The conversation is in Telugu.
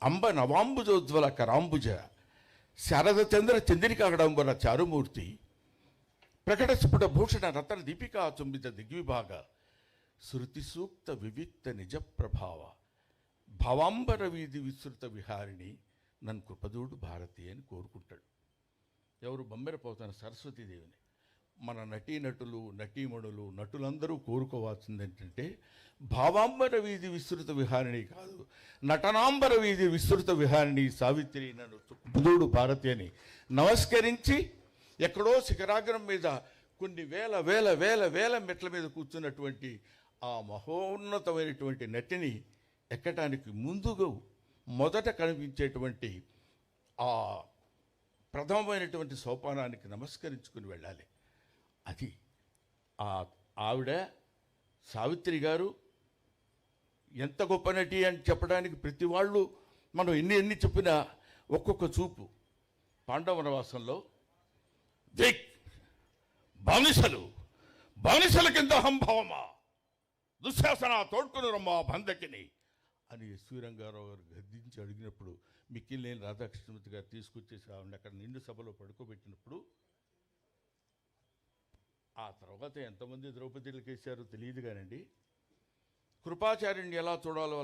అంబ నవాంబుజోజ్వల కరాంబుజ శారదచంద్ర చంద్రికాగడంబర చారుమూర్తి ప్రకట స్ఫుట భూషణ రతన దీపికా చుంబిత దిగ్విభాగ శృతి సూక్త వివిక్త నిజ ప్రభావ భవాంబర వీధి విస్తృత విహారిణి నన్ను కృపదూడు భారతి అని కోరుకుంటాడు. ఎవరు? బొమ్మెరపోతున్న సరస్వతీదేవిని. మన నటీనటులు నటీమణులు నటులందరూ కోరుకోవాల్సింది ఏంటంటే భావాంబర వీధి విస్తృత విహారిణి కాదు, నటనాంబర వీధి విస్తృత విహారిణి సావిత్రి నన్ను కృపదూడు భారతి అని నమస్కరించి ఎక్కడో శిఖరాగ్రం మీద కొన్ని వేల వేల వేల వేల మెట్ల మీద కూర్చున్నటువంటి ఆ మహోన్నతమైనటువంటి నటిని ఎక్కటానికి ముందుగా మొదట కనిపించేటువంటి ఆ ప్రథమమైనటువంటి సోపానానికి నమస్కరించుకుని వెళ్ళాలి. అది ఆవిడ సావిత్రి గారు ఎంత గొప్ప నటి అని చెప్పడానికి ప్రతి వాళ్ళు మనం ఎన్ని చెప్పినా ఒక్కొక్క చూపు. పాండవ వనవాసంలో దిక్ బానిసల కింద హంభవమా దుశ్శాసన తోడ్కొని రమ్మా బంధకిని అని ఎస్వి రంగారావు గారు గద్దించి అడిగినప్పుడు మిక్కిలేని రాధాకృష్ణమూర్తి గారు తీసుకొచ్చేసి ఆవిడ అక్కడ నిండు సభలో పడుకోబెట్టినప్పుడు ఆ తర్వాత ఎంతమంది ద్రౌపదిలకు వేశారో తెలియదు కానండి, కృపాచార్యుని ఎలా చూడాలో